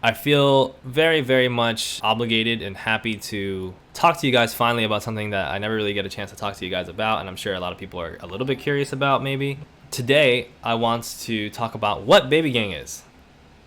I feel very, very much obligated and happy to talk to you guys finally about something that I never really get a chance to talk to you guys about, and I'm sure a lot of people are a little bit curious about maybe. Today, I want to talk about what baby gang is,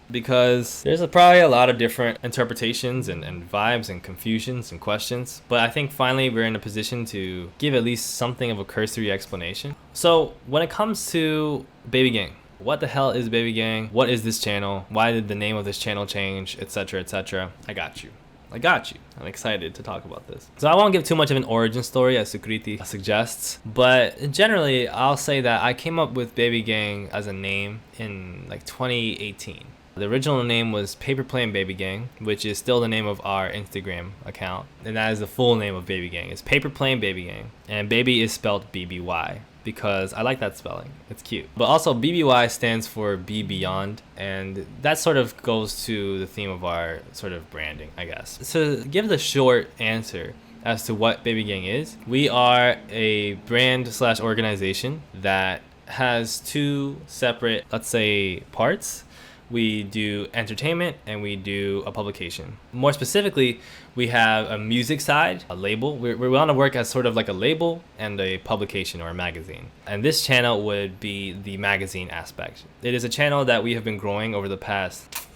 because there's probably a lot of different interpretations and vibes and confusions and questions, but I think finally we're in a position to give at least something of a cursory explanation. So when it comes to baby gang, what the hell is baby gang? What is this channel? Why did the name of this channel change, etc., etc.? I got you. I'm excited to talk about this. So I won't give too much of an origin story as Sukriti suggests, but generally I'll say that I came up with baby gang as a name in like 2018. The original name was Paper Plane Baby Gang, which is still the name of our Instagram account, and that is the full name of Baby Gang. It's Paper Plane Baby Gang, and baby is spelled BBY because I like that spelling. It's cute. But also BBY stands for Be Beyond, and that sort of goes to the theme of our sort of branding, I guess. So to give the short answer as to what Baby Gang is, we are a brand slash organization that has two separate, let's say, parts. We do entertainment and we do a publication. More specifically, we have a music side, a label. We want to work as sort of like a label and a publication or a magazine. And this channel would be the magazine aspect. It is a channel that we have been growing over the past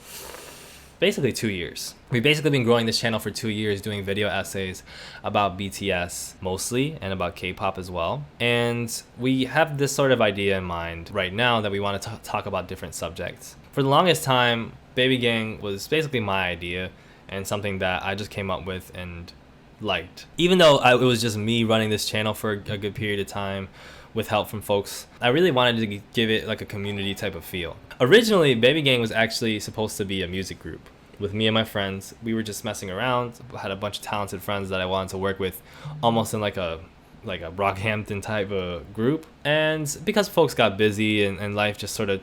basically 2 years. We've basically been growing this channel for 2 years, doing video essays about BTS mostly and about K-pop as well. And we have this sort of idea in mind right now that we want to talk about different subjects. For the longest time, Baby Gang was basically my idea and something that I just came up with and liked. Even though it was just me running this channel for a good period of time with help from folks, I really wanted to give it like a community type of feel. Originally, Baby Gang was actually supposed to be a music group with me and my friends. We were just messing around. I had a bunch of talented friends that I wanted to work with, almost in like a Brockhampton type of group. And because folks got busy and life just sort of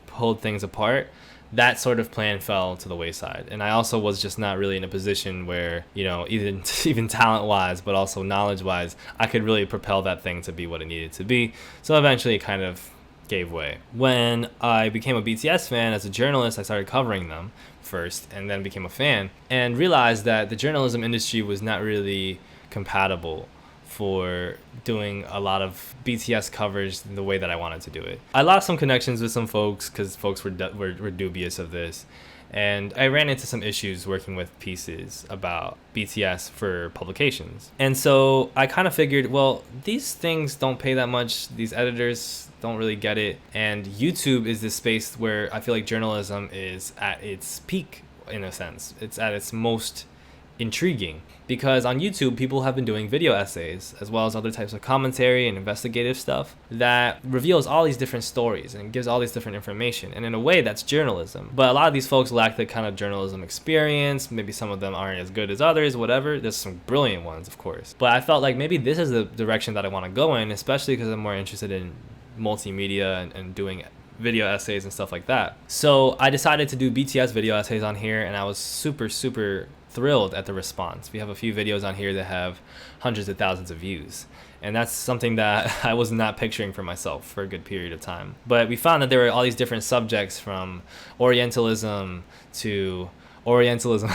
pulled things apart, that sort of plan fell to the wayside. And I also was just not really in a position where, you know, even talent wise, but also knowledge wise, I could really propel that thing to be what it needed to be. So eventually it kind of gave way. When I became a BTS fan as a journalist, I started covering them first and then became a fan and realized that the journalism industry was not really compatible for doing a lot of BTS coverage the way that I wanted to do it. I lost some connections with some folks because folks were dubious of this, and I ran into some issues working with pieces about BTS for publications. And so I kind of figured, well, these things don't pay that much, these editors don't really get it, and YouTube is this space where I feel like journalism is at its peak in a sense. It's at its most intriguing because on YouTube people have been doing video essays as well as other types of commentary and investigative stuff that reveals all these different stories and gives all these different information, and in a way that's journalism. But a lot of these folks lack the kind of journalism experience. Maybe some of them aren't as good as others, whatever. There's some brilliant ones, of course, but I felt like maybe this is the direction that I want to go in, especially because I'm more interested in multimedia and doing video essays and stuff like that. So I decided to do BTS video essays on here, and I was super thrilled at the response. We have a few videos on here that have hundreds of thousands of views, and that's something that I was not picturing for myself for a good period of time. But we found that there were all these different subjects, from Orientalism to Orientalism,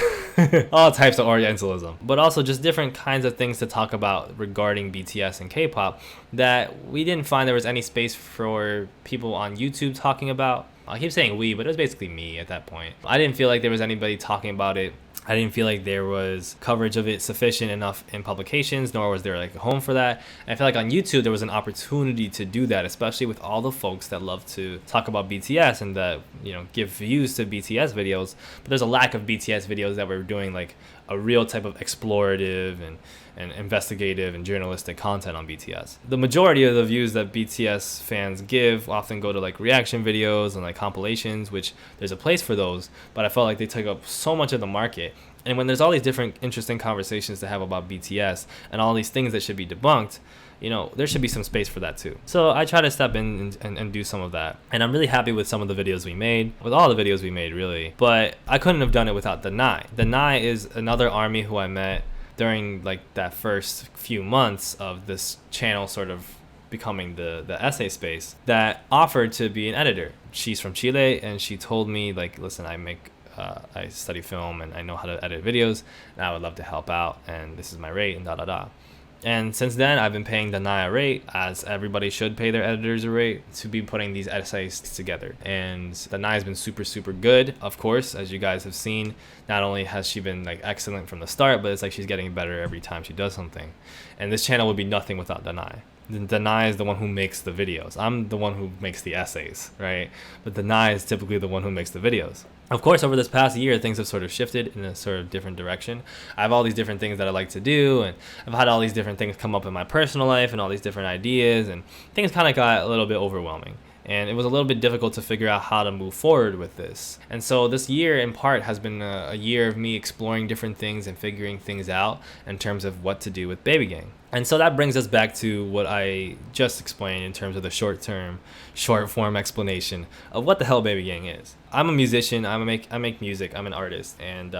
all types of Orientalism, but also just different kinds of things to talk about regarding BTS and K-pop that we didn't find there was any space for people on YouTube talking about. I keep saying we, but it was basically me at that point. I didn't feel like there was anybody talking about it. I didn't feel like there was coverage of it sufficient enough in publications, nor was there like a home for that. And I feel like on YouTube there was an opportunity to do that, especially with all the folks that love to talk about BTS and that, you know, give views to BTS videos. But there's a lack of BTS videos that were doing like a real type of explorative and investigative and journalistic content on BTS. The majority of the views that BTS fans give often go to like reaction videos and like compilations, which there's a place for those, but I felt like they took up so much of the market. And when there's all these different interesting conversations to have about BTS and all these things that should be debunked, you know, there should be some space for that too. So I try to step in and do some of that. And I'm really happy with some of the videos we made, with all the videos we made really. But I couldn't have done it without Danai. Danai is another army who I met during like that first few months of this channel sort of becoming the essay space, that offered to be an editor. She's from Chile, and she told me like, listen, I make I study film and I know how to edit videos, and I would love to help out, and this is my rate, and da da da. And since then, I've been paying Danai a rate, as everybody should pay their editors a rate, to be putting these essays together. And Danai has been super, super good, of course, as you guys have seen. Not only has she been like excellent from the start, but it's like she's getting better every time she does something. And this channel would be nothing without Danai. Danai is the one who makes the videos. I'm the one who makes the essays, right? But Danai is typically the one who makes the videos. Of course, over this past year, things have sort of shifted in a sort of different direction. I have all these different things that I like to do, and I've had all these different things come up in my personal life and all these different ideas, and things kind of got a little bit overwhelming. And it was a little bit difficult to figure out how to move forward with this. And so this year, in part, has been a year of me exploring different things and figuring things out in terms of what to do with Baby Gang. And so that brings us back to what I just explained in terms of the short form explanation of what the hell Baby Gang is. I'm a musician. I make music. I'm an artist, and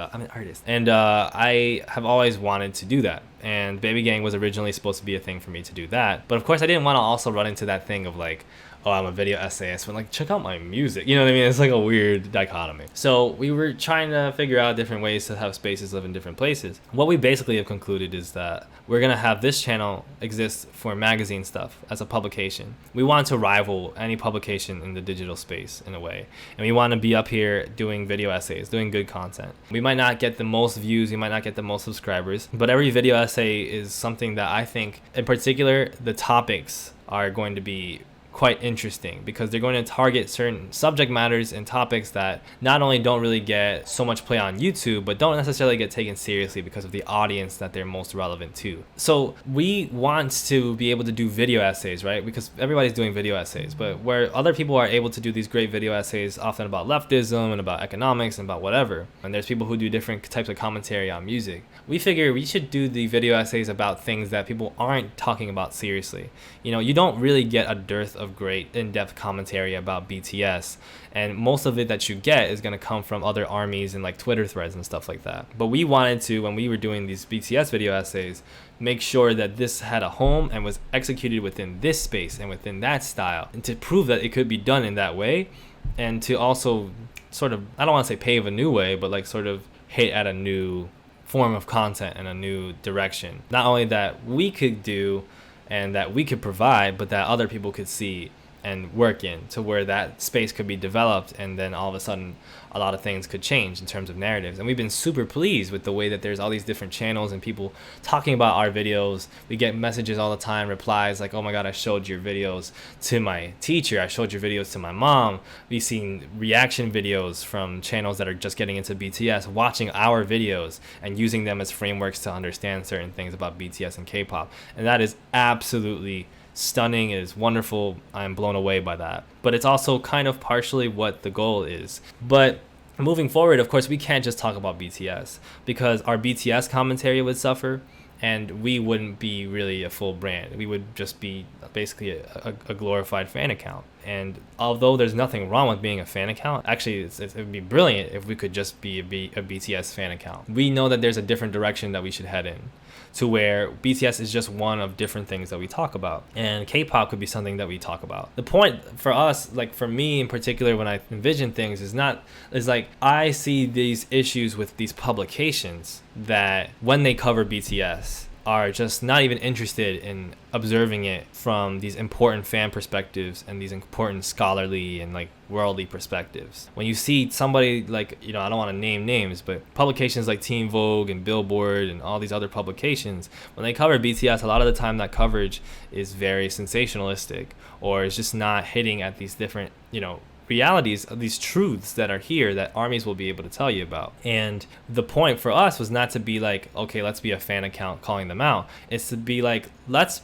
I have always wanted to do that. And Baby Gang was originally supposed to be a thing for me to do that. But of course, I didn't want to also run into that thing of like, oh, I'm a video essayist, but like, check out my music. You know what I mean? It's like a weird dichotomy. So we were trying to figure out different ways to have spaces live in different places. What we basically have concluded is that we're going to have this channel exist for magazine stuff as a publication. We want to rival any publication in the digital space in a way. And we want to be up here doing video essays, doing good content. We might not get the most views, we might not get the most subscribers, but every video essay is something that I think, in particular, the topics are going to be quite interesting, because they're going to target certain subject matters and topics that not only don't really get so much play on YouTube, but don't necessarily get taken seriously because of the audience that they're most relevant to. So we want to be able to do video essays, right? Because everybody's doing video essays, but where other people are able to do these great video essays, often about leftism and about economics and about whatever, and there's people who do different types of commentary on music, we figure we should do the video essays about things that people aren't talking about seriously. You know, you don't really get a dearth of great in-depth commentary about BTS, and most of it that you get is going to come from other armies and like Twitter threads and stuff like that. But we wanted to, when we were doing these BTS video essays, make sure that this had a home and was executed within this space and within that style, and to prove that it could be done in that way, and to also sort of, I don't want to say pave a new way, but like sort of hit at a new form of content and a new direction. Not only that we could do and that we could provide, but that other people could see and work in, to where that space could be developed, and then all of a sudden a lot of things could change in terms of narratives. And we've been super pleased with the way that there's all these different channels and people talking about our videos. We get messages all the time, replies like, oh my god, I showed your videos to my teacher, I showed your videos to my mom. We've seen reaction videos from channels that are just getting into BTS watching our videos and using them as frameworks to understand certain things about BTS and K-pop, and that is absolutely stunning. It is wonderful. I'm blown away by that. But it's also kind of partially what the goal is. But moving forward, of course, we can't just talk about BTS, because our BTS commentary would suffer, and we wouldn't be really a full brand. We would just be basically a glorified fan account. And although there's nothing wrong with being a fan account, actually it would be brilliant if we could just be a BTS fan account. We know that there's a different direction that we should head in, to where BTS is just one of different things that we talk about, and K-pop could be something that we talk about. The point for us, like for me in particular, when I envision things, is like I see these issues with these publications that when they cover BTS are just not even interested in observing it from these important fan perspectives and these important scholarly and like worldly perspectives. When you see somebody like, you know, I don't want to name names, but publications like Teen Vogue and Billboard and all these other publications, when they cover BTS, a lot of the time that coverage is very sensationalistic, or it's just not hitting at these different, you know, realities of these truths that are here that armies will be able to tell you about. And the point for us was not to be like, okay, let's be a fan account calling them out. It's to be like, let's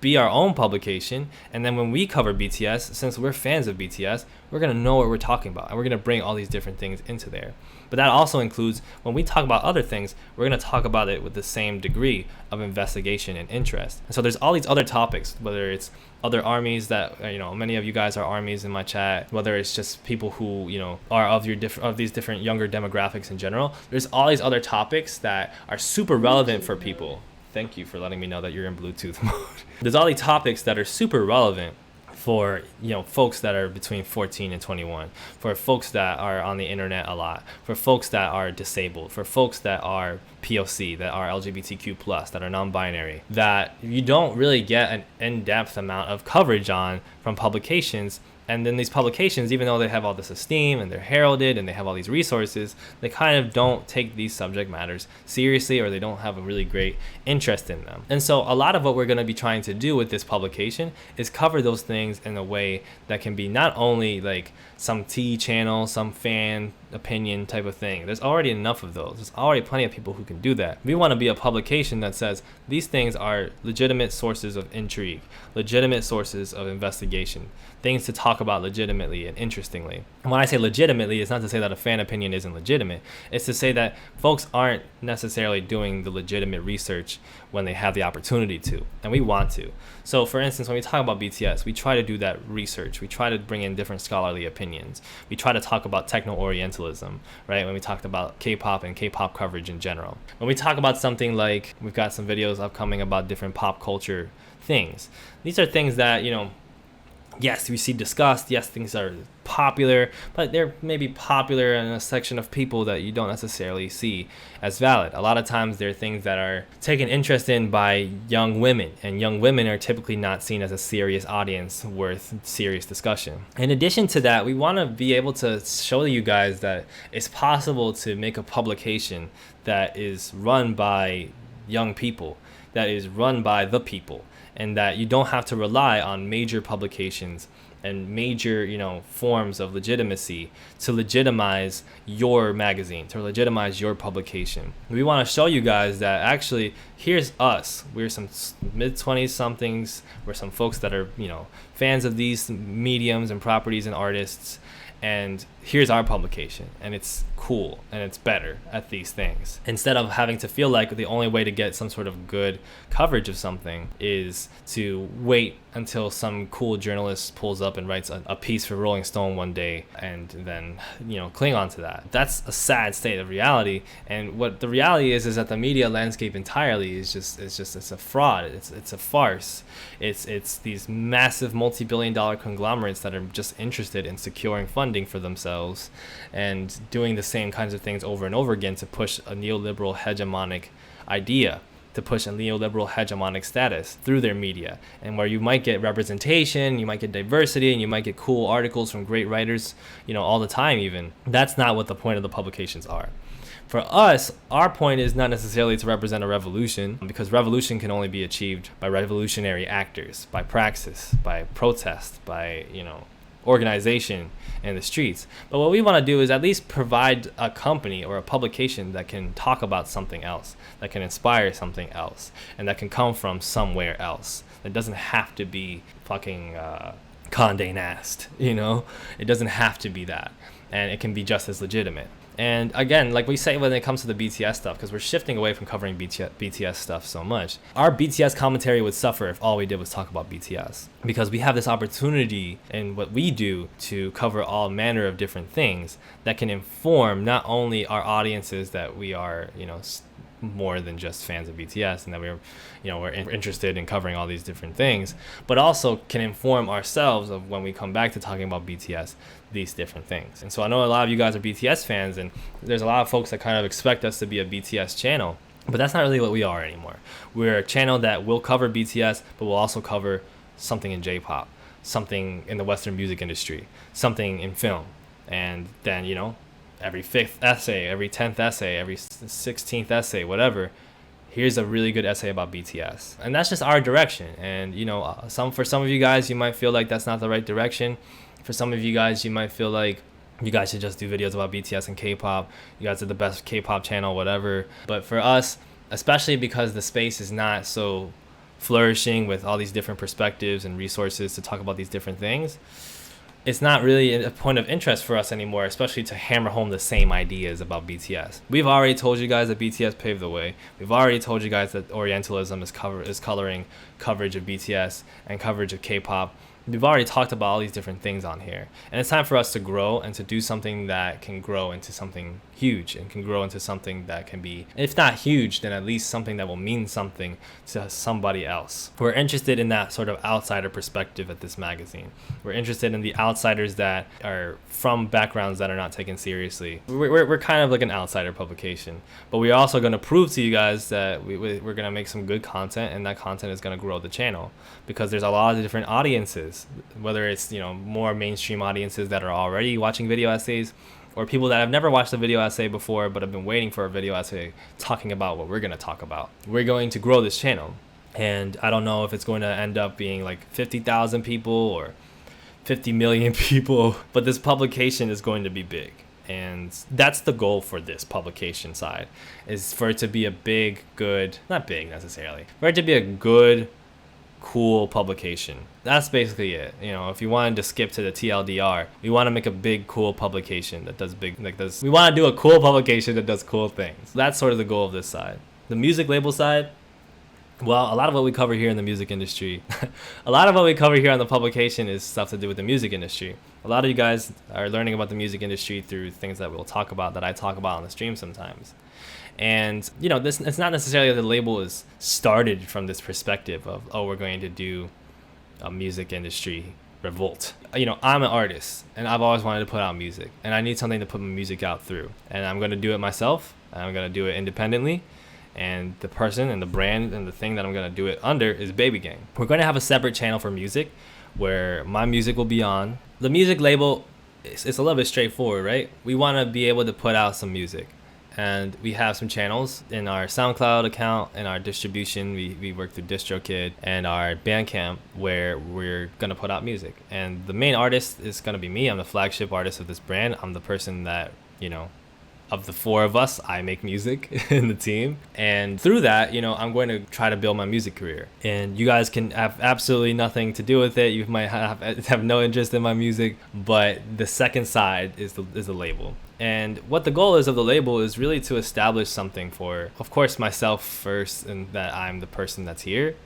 be our own publication, and then when we cover BTS, since we're fans of BTS, we're going to know what we're talking about, and we're going to bring all these different things into there. But that also includes, when we talk about other things, we're going to talk about it with the same degree of investigation and interest. And so there's all these other topics, whether it's other armies that, you know, many of you guys are armies in my chat, whether it's just people who, you know, are of these different younger demographics in general. There's all these other topics that are super relevant for people. Thank you for letting me know that you're in Bluetooth mode. There's all these topics that are super relevant for folks that are between 14 and 21, for folks that are on the internet a lot, for folks that are disabled, for folks that are POC, that are LGBTQ plus, that are non-binary, that you don't really get an in-depth amount of coverage on from publications. And then these publications, even though they have all this esteem and they're heralded and they have all these resources, they kind of don't take these subject matters seriously, or they don't have a really great interest in them. And so a lot of what we're going to be trying to do with this publication is cover those things in a way that can be not only like some T channel, some fan opinion type of thing. There's already enough of those. There's already plenty of people who can do that. We want to be a publication that says these things are legitimate sources of intrigue, legitimate sources of investigation, things to talk about legitimately and interestingly. And when I say legitimately, it's not to say that a fan opinion isn't legitimate. It's to say that folks aren't necessarily doing the legitimate research when they have the opportunity to, and we want to. So for instance, when we talk about BTS, we try to do that research. We try to bring in different scholarly opinions. We try to talk about techno-orientalism, right? When we talked about K-pop and K-pop coverage in general. When we talk about something like, we've got some videos upcoming about different pop culture things. These are things that, yes, we see discussed. Yes, things are popular, but they're maybe popular in a section of people that you don't necessarily see as valid. A lot of times they're things that are taken interest in by young women, and young women are typically not seen as a serious audience worth serious discussion. In addition to that, we want to be able to show you guys that it's possible to make a publication that is run by young people, that is run by the people, and that you don't have to rely on major publications and major, forms of legitimacy to legitimize your magazine, to legitimize your publication. We want to show you guys that actually, here's us. We're some mid-20s somethings. We're some folks that are, fans of these mediums and properties and artists. And here's our publication, and it's cool and it's better at these things. Instead of having to feel like the only way to get some sort of good coverage of something is to wait until some cool journalist pulls up and writes a piece for Rolling Stone one day and then, cling on to that. That's a sad state of reality. And what the reality is that the media landscape entirely is it's a fraud. It's a farce. It's these massive multi-billion-dollar conglomerates that are just interested in securing funding for themselves and doing the same kinds of things over and over again to push a neoliberal hegemonic idea, to push a neoliberal hegemonic status through their media. And where you might get representation, you might get diversity, and you might get cool articles from great writers, all the time even. That's not what the point of the publications are. For us, our point is not necessarily to represent a revolution, because revolution can only be achieved by revolutionary actors, by praxis, by protest, by, organization in the streets. But what we want to do is at least provide a company or a publication that can talk about something else, that can inspire something else, and that can come from somewhere else. It doesn't have to be fucking Condé Nast, It doesn't have to be that. And it can be just as legitimate. And again, like we say when it comes to the BTS stuff, because we're shifting away from covering BTS stuff so much, our BTS commentary would suffer if all we did was talk about BTS. Because we have this opportunity in what we do to cover all manner of different things that can inform not only our audiences that we are, more than just fans of BTS, and that we're interested in covering all these different things, but also can inform ourselves of, when we come back to talking about BTS, these different things. And so I know a lot of you guys are BTS fans, and there's a lot of folks that kind of expect us to be a BTS channel, but that's not really what we are anymore. We're a channel that will cover BTS, but we'll also cover something in J-pop, something in the Western music industry, something in film, and then, every 5th essay, every 10th essay, every 16th essay, whatever, here's a really good essay about BTS. And that's just our direction. And, for some of you guys, you might feel like that's not the right direction. For some of you guys, you might feel like you guys should just do videos about BTS and K-pop. You guys are the best K-pop channel, whatever. But for us, especially because the space is not so flourishing with all these different perspectives and resources to talk about these different things, it's not really a point of interest for us anymore, especially to hammer home the same ideas about BTS. We've already told you guys that BTS paved the way. We've already told you guys that Orientalism is coloring coverage of BTS and coverage of K-pop we've already talked about all these different things on here, and it's time for us to grow and to do something that can grow into something huge and can grow into something that can be, if not huge, then at least something that will mean something to somebody else. We're interested in that sort of outsider perspective at this magazine. We're interested in the outsiders that are from backgrounds that are not taken seriously. We're kind of like an outsider publication, but we're also going to prove to you guys that we're going to make some good content, and that content is going to grow the channel, because there's a lot of different audiences, whether it's, you know, more mainstream audiences that are already watching video essays, or people that have never watched a video essay before but have been waiting for a video essay talking about what we're going to talk about. We're going to grow this channel, and I don't know if it's going to end up being like 50,000 people or 50 million people, but this publication is going to be big. And that's the goal for this publication side, is for it to be a big, good, not big necessarily, for it to be a good, cool publication. That's basically it. You know, if you wanted to skip to the TLDR, we want to make a big, cool publication that does big, like this. We want to do a cool publication that does cool things. That's sort of the goal of this side. The music label side, well, a lot of what we cover here in the music industry, a lot of what we cover here on the publication is stuff to do with the music industry. A lot of you guys are learning about the music industry through things that we'll talk about, that I talk about on the stream sometimes. And, you know, this, it's not necessarily that the label is started from this perspective of, oh, we're going to do a music industry revolt. You know, I'm an artist, and I've always wanted to put out music, and I need something to put my music out through. And I'm going to do it myself, and I'm going to do it independently. And the person and the brand and the thing that I'm going to do it under is Baby Gang. We're going to have a separate channel for music where my music will be on. The music label, it's a little bit straightforward, right? We want to be able to put out some music. And we have some channels in our SoundCloud account and our distribution. We work through DistroKid and our Bandcamp, where we're going to put out music. And the main artist is going to be me. I'm the flagship artist of this brand. I'm the person that, you know, of the four of us, I make music in the team. And through that, you know, I'm going to try to build my music career. And you guys can have absolutely nothing to do with it. You might have no interest in my music, but the second side is the label. And what the goal is of the label is really to establish something for, of course, myself first, and that I'm the person that's here,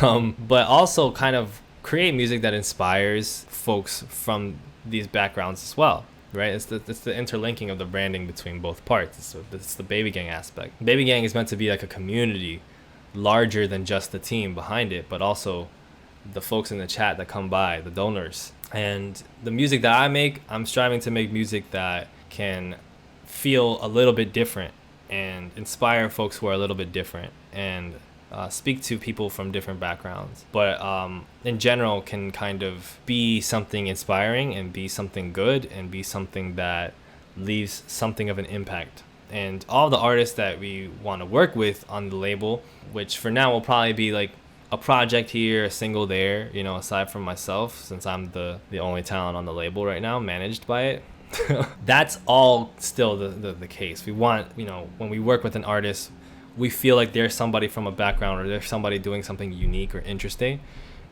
but also kind of create music that inspires folks from these backgrounds as well. Right, it's the interlinking of the branding between both parts. It's the Baby Gang aspect. Baby Gang is meant to be like a community, larger than just the team behind it, but also the folks in the chat that come by, the donors. And the music that I make, I'm striving to make music that can feel a little bit different and inspire folks who are a little bit different, and speak to people from different backgrounds, but in general can kind of be something inspiring and be something good and be something that leaves something of an impact. And all the artists that we want to work with on the label, which for now will probably be like a project here, a single there, you know, aside from myself, since I'm the only talent on the label right now managed by it. That's all still the case. We want, you know, when we work with an artist, we feel like there's somebody from a background, or there's somebody doing something unique or interesting,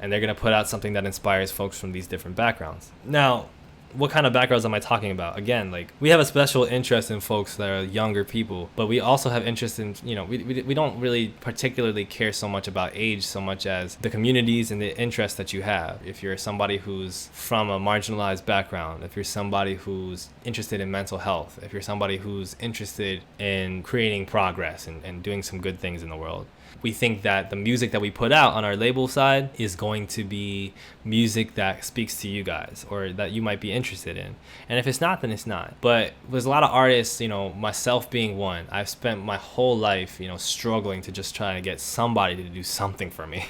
and they're going to put out something that inspires folks from these different backgrounds. Now, what kind of backgrounds am I talking about? Again, like, we have a special interest in folks that are younger people, but we also have interest in, you know, we don't really particularly care so much about age so much as the communities and the interests that you have. If you're somebody who's from a marginalized background, if you're somebody who's interested in mental health, if you're somebody who's interested in creating progress and doing some good things in the world, we think that the music that we put out on our label side is going to be music that speaks to you guys, or that you might be interested in. And if it's not, then it's not. But there's a lot of artists, you know, myself being one, I've spent my whole life, you know, struggling to just try to get somebody to do something for me,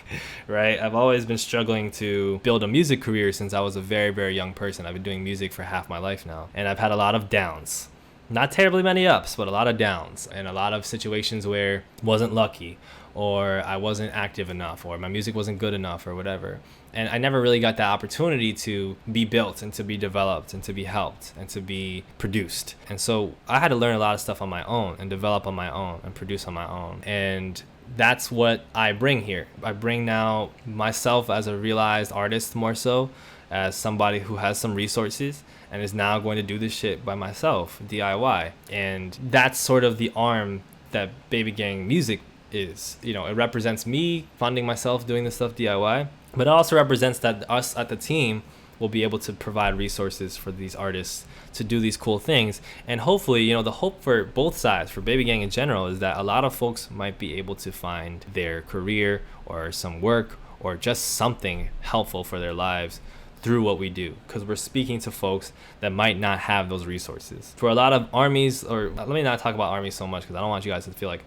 right? I've always been struggling to build a music career since I was a very, very young person. I've been doing music for half my life now, and I've had a lot of downs. Not terribly many ups, but a lot of downs, and a lot of situations where I wasn't lucky, or I wasn't active enough, or my music wasn't good enough, or whatever. And I never really got that opportunity to be built and to be developed and to be helped and to be produced. And so I had to learn a lot of stuff on my own and develop on my own and produce on my own. And that's what I bring here. I bring now myself as a realized artist, more so as somebody who has some resources and is now going to do this shit by myself, DIY. And that's sort of the arm that Baby Gang Music is. You know, it represents me funding myself doing this stuff DIY, but it also represents that us at the team will be able to provide resources for these artists to do these cool things. And hopefully, you know, the hope for both sides, for Baby Gang in general, is that a lot of folks might be able to find their career or some work or just something helpful for their lives through what we do, because we're speaking to folks that might not have those resources. For a lot of armies, or let me not talk about armies so much because I don't want you guys to feel like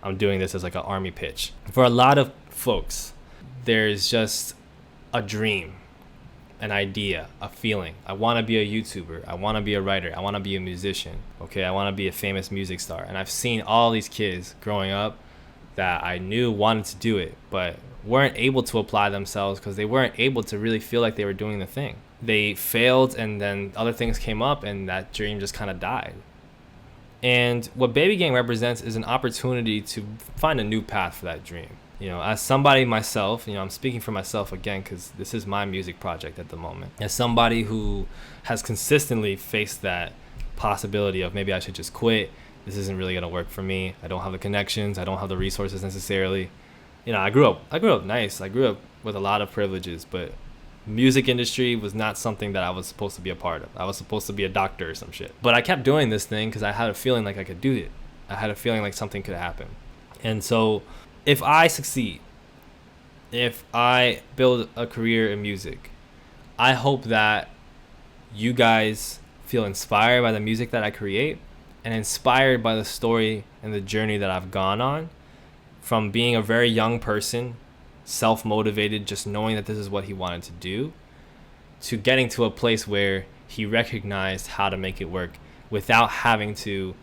I'm doing this as like an army pitch. For a lot of folks, there's just a dream, an idea, a feeling. I want to be a YouTuber. I want to be a writer. I want to be a musician. Okay, I want to be a famous music star. And I've seen all these kids growing up that I knew wanted to do it, but weren't able to apply themselves because they weren't able to really feel like they were doing the thing. They failed, and then other things came up, and that dream just kind of died. And what Baby Gang represents is an opportunity to find a new path for that dream. You know, as somebody myself, you know, I'm speaking for myself again because this is my music project at the moment. As somebody who has consistently faced that possibility of maybe I should just quit, this isn't really going to work for me. I don't have the connections. I don't have the resources necessarily. You know, I grew up nice. I grew up with a lot of privileges, but music industry was not something that I was supposed to be a part of. I was supposed to be a doctor or some shit. But I kept doing this thing because I had a feeling like I could do it. I had a feeling like something could happen. And so if I succeed, if I build a career in music, I hope that you guys feel inspired by the music that I create and inspired by the story and the journey that I've gone on, from being a very young person, self-motivated, just knowing that this is what he wanted to do, to getting to a place where he recognized how to make it work without having to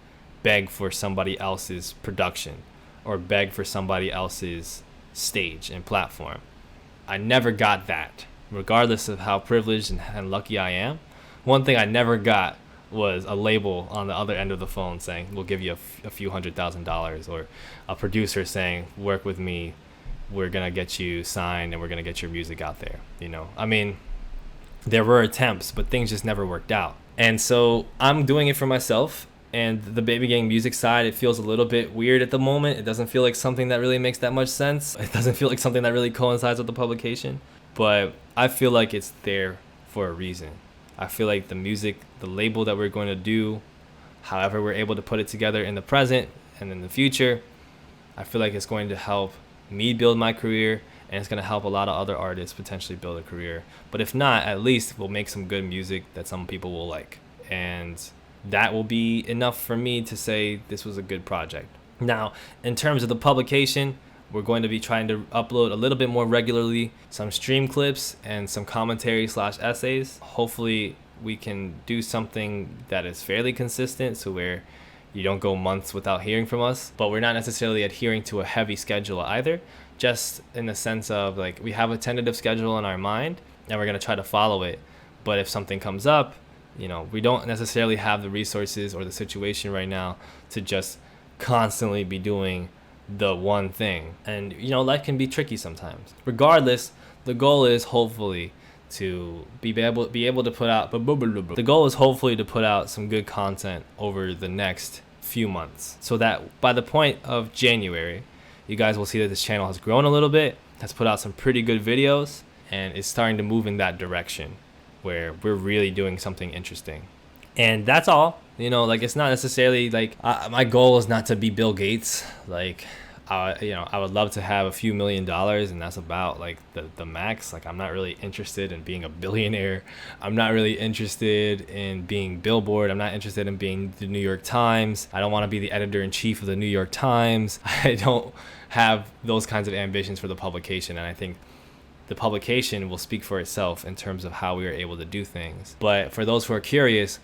beg for somebody else's production or beg for somebody else's stage and platform. I never got that, regardless of how privileged and lucky I am. One thing I never got was a label on the other end of the phone saying, we'll give you a few $100,000, or a producer saying, work with me, we're going to get you signed and we're going to get your music out there. You know, I mean, there were attempts, but things just never worked out. And so I'm doing it for myself, and the Baby Gang music side, it feels a little bit weird at the moment. It doesn't feel like something that really makes that much sense. It doesn't feel like something that really coincides with the publication, but I feel like it's there for a reason. I feel like the music, the label that we're going to do, however we're able to put it together in the present and in the future, I feel like it's going to help me build my career, and it's going to help a lot of other artists potentially build a career. But if not, at least we'll make some good music that some people will like. And that will be enough for me to say this was a good project. Now, in terms of the publication, we're going to be trying to upload a little bit more regularly, some stream clips and some commentary / essays. Hopefully we can do something that is fairly consistent, so where you don't go months without hearing from us, but we're not necessarily adhering to a heavy schedule either, just in the sense of like we have a tentative schedule in our mind and we're going to try to follow it. But if something comes up, you know, we don't necessarily have the resources or the situation right now to just constantly be doing the one thing. And you know, life can be tricky sometimes. Regardless, the goal is hopefully to be able to put out some good content over the next few months, so that by the point of January, you guys will see that this channel has grown a little bit, has put out some pretty good videos, and is starting to move in that direction where we're really doing something interesting. And that's all. You know, like, it's not necessarily like my goal is not to be Bill Gates. Like, you know, I would love to have a few $1 million, and that's about like the max. Like, I'm not really interested in being a billionaire. I'm not really interested in being Billboard. I'm not interested in being the New York Times. I don't want to be the editor-in-chief of the New York Times. I don't have those kinds of ambitions for the publication, and I think the publication will speak for itself in terms of how we are able to do things. But for those who are curious,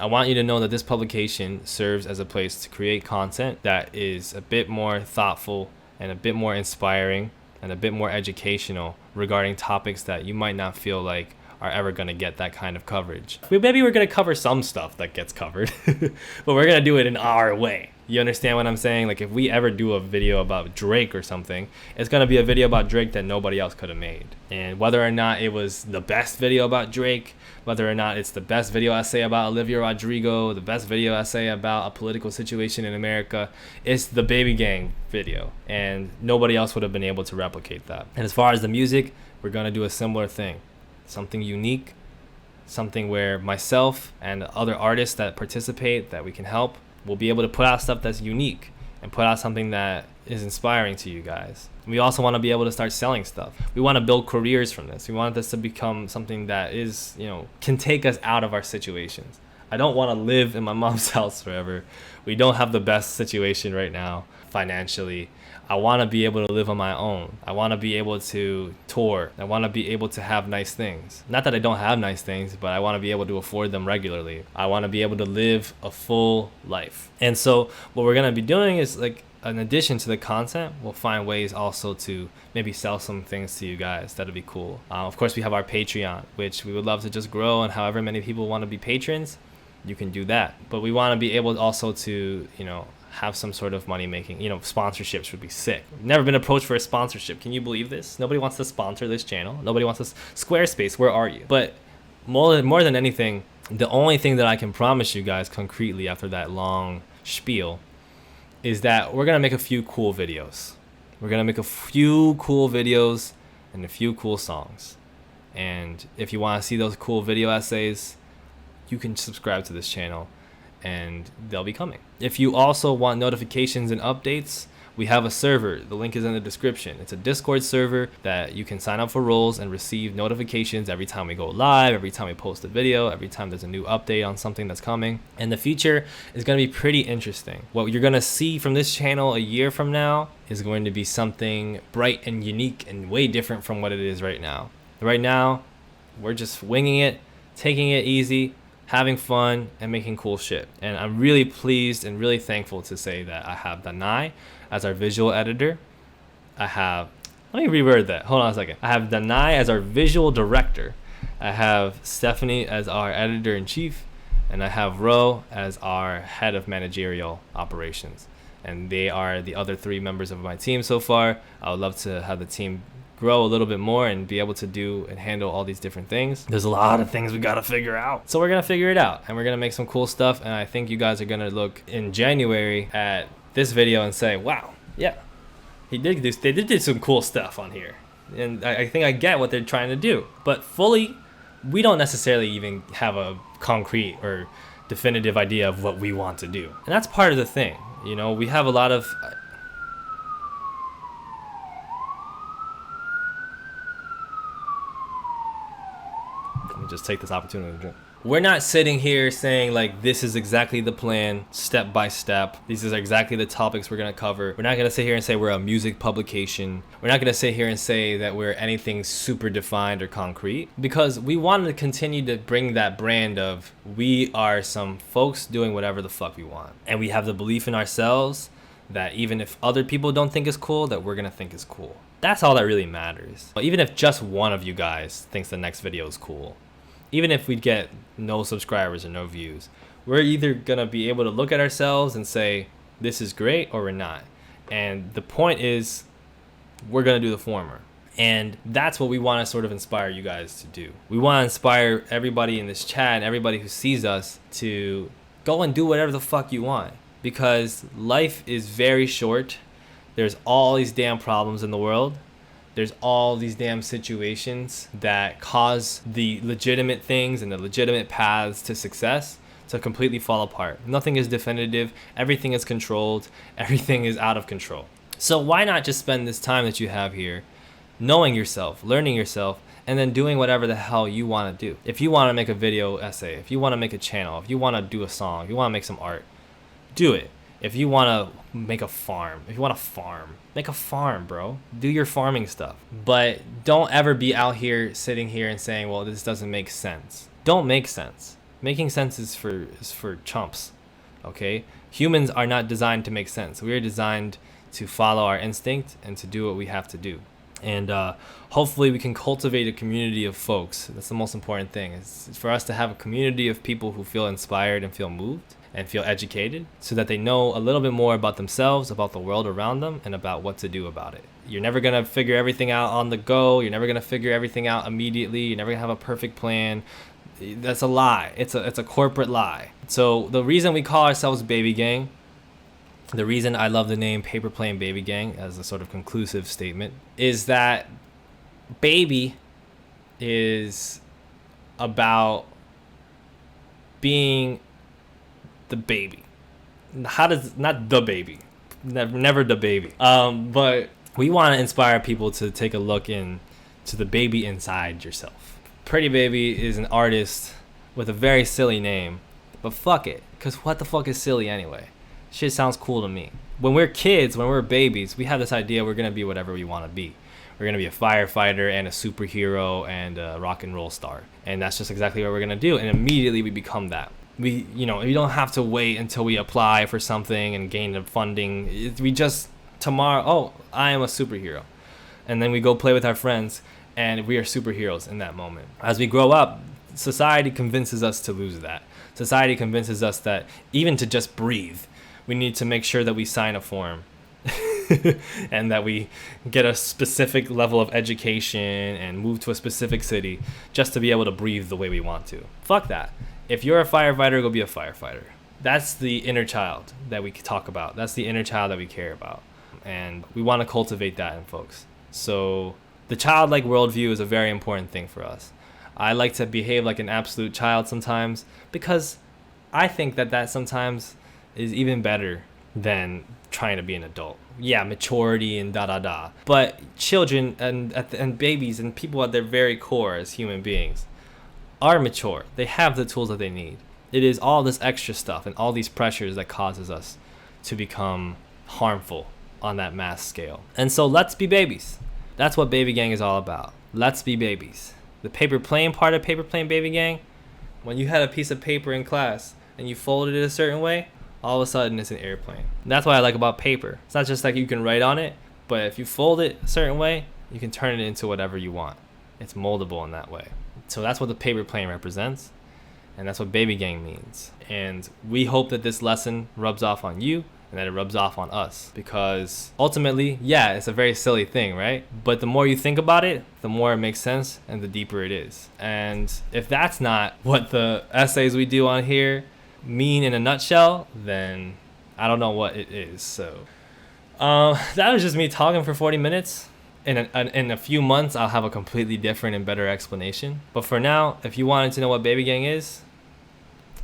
I want you to know that this publication serves as a place to create content that is a bit more thoughtful and a bit more inspiring and a bit more educational regarding topics that you might not feel like are ever going to get that kind of coverage. Maybe we're going to cover some stuff that gets covered, but we're going to do it in our way. You understand what I'm saying? Like if we ever do a video about Drake or something, it's going to be a video about Drake that nobody else could have made. And whether or not it was the best video about Drake, whether or not it's the best video essay about Olivia Rodrigo, the best video essay about a political situation in America, it's the Baby Gang video. And nobody else would have been able to replicate that. And as far as the music, we're going to do a similar thing. Something unique, something where myself and other artists that participate that we can help will be able to put out stuff that's unique and put out something that is inspiring to you guys. We also want to be able to start selling stuff. We want to build careers from this. We want this to become something that is, can take us out of our situations. I don't want to live in my mom's house forever. We don't have the best situation right now financially. I want to be able to live on my own. I want to be able to tour. I want to be able to have nice things. Not that I don't have nice things, but I want to be able to afford them regularly. I want to be able to live a full life. And so what we're going to be doing is, like, in addition to the content, we'll find ways also to maybe sell some things to you guys. That'll be cool. Of course, we have our Patreon, which we would love to just grow, and however many people want to be patrons, you can do that. But we want to be able also to, have some sort of money making, sponsorships would be sick. Never been approached for a sponsorship. Can you believe this? Nobody wants to sponsor this channel. Nobody wants to. Squarespace, where are you? But more than anything, the only thing that I can promise you guys concretely after that long spiel is that we're going to make a few cool videos. We're going to make a few cool videos and a few cool songs. And if you want to see those cool video essays, you can subscribe to this channel, and they'll be coming. If you also want notifications and updates, we have a server. The link is in the description. It's a Discord server that you can sign up for roles and receive notifications every time we go live, every time we post a video, every time there's a new update on something that's coming. And the future is going to be pretty interesting. What you're going to see from this channel a year from now is going to be something bright and unique and way different from what it is right now. Right now, we're just winging it, taking it easy, having fun, and making cool shit. And I'm really pleased and really thankful to say that I have Danai as our visual editor. Let me reword that. Hold on a second. I have Danai as our visual director. I have Stephanie as our editor-in-chief. And I have Ro as our head of managerial operations. And they are the other 3 members of my team so far. I would love to have the team grow a little bit more and be able to do and handle all these different things. There's a lot of things we got to figure out. So we're going to figure it out, and we're going to make some cool stuff. And I think you guys are going to look in January at this video and say, wow, yeah, they did do some cool stuff on here. And I think I get what they're trying to do. But fully, we don't necessarily even have a concrete or definitive idea of what we want to do. And that's part of the thing. We have a lot of... just take this opportunity to drink. We're not sitting here saying like this is exactly the plan step by step. These are exactly the topics we're going to cover. We're not going to sit here and say we're a music publication. We're not going to sit here and say that we're anything super defined or concrete, because we want to continue to bring that brand of we are some folks doing whatever the fuck we want. And we have the belief in ourselves that even if other people don't think it's cool, that we're going to think it's cool. That's all that really matters. Even if just one of you guys thinks the next video is cool, even if we get no subscribers or no views, we're either going to be able to look at ourselves and say, this is great, or we're not. And the point is, we're going to do the former. And that's what we want to sort of inspire you guys to do. We want to inspire everybody in this chat and everybody who sees us to go and do whatever the fuck you want. Because life is very short. There's all these damn problems in the world. There's all these damn situations that cause the legitimate things and the legitimate paths to success to completely fall apart. Nothing is definitive. Everything is controlled. Everything is out of control. So why not just spend this time that you have here knowing yourself, learning yourself, and then doing whatever the hell you want to do. If you want to make a video essay, if you want to make a channel, if you want to do a song, if you want to make some art, do it. If you want to make a farm, if you want to farm, make a farm, bro. Do your farming stuff. But don't ever be out here sitting here and saying, well, this doesn't make sense. Don't make sense. Making sense is for chumps, okay? Humans are not designed to make sense. We are designed to follow our instinct and to do what we have to do. And hopefully we can cultivate a community of folks. That's the most important thing. It's for us to have a community of people who feel inspired and feel moved. and feel educated so that they know a little bit more about themselves, about the world around them, and about what to do about it. You're never going to figure everything out on the go. You're never going to figure everything out immediately. You're never going to have a perfect plan. That's a lie. It's a corporate lie. So the reason we call ourselves Baby Gang, the reason I love the name Paper Plane Baby Gang as a sort of conclusive statement, is that baby is about being the baby. Not the baby, never the baby. But we want to inspire people to take a look into the baby inside yourself. Pretty Baby is an artist with a very silly name, but fuck it, because what the fuck is silly anyway? Shit sounds cool to me. When we're kids, when we're babies, we have this idea we're going to be whatever we want to be. We're going to be a firefighter and a superhero and a rock and roll star. And that's just exactly what we're going to do. And immediately we become that. We don't have to wait until we apply for something and gain the funding. We just, tomorrow, oh, I am a superhero. And then we go play with our friends and we are superheroes in that moment. As we grow up, society convinces us to lose that. Society convinces us that even to just breathe, we need to make sure that we sign a form and that we get a specific level of education and move to a specific city just to be able to breathe the way we want to. Fuck that. If you're a firefighter, go be a firefighter. That's the inner child that we talk about. That's the inner child that we care about. And we want to cultivate that in folks. So the childlike worldview is a very important thing for us. I like to behave like an absolute child sometimes because I think that sometimes is even better than trying to be an adult. Yeah, maturity and da. But children and babies and people at their very core as human beings are mature. They have the tools that they need. It is all this extra stuff and all these pressures that causes us to become harmful on that mass scale. And so let's be babies. That's what Baby Gang is all about. Let's be babies. The paper plane part of Paper Plane Baby Gang, when you had a piece of paper in class and you folded it a certain way, all of a sudden it's an airplane. That's what I like about paper. It's not just like you can write on it, but if you fold it a certain way, you can turn it into whatever you want. It's moldable in that way. So that's what the paper plane represents, and that's what Baby Gang means. And we hope that this lesson rubs off on you and that it rubs off on us, because ultimately, yeah, it's a very silly thing, right? But the more you think about it, the more it makes sense and the deeper it is. And if that's not what the essays we do on here mean in a nutshell, then I don't know what it is. So that was just me talking for 40 minutes. In a few months I'll have a completely different and better explanation, but for now, if you wanted to know what Baby Gang is,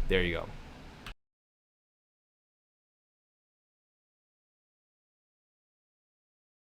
there you go.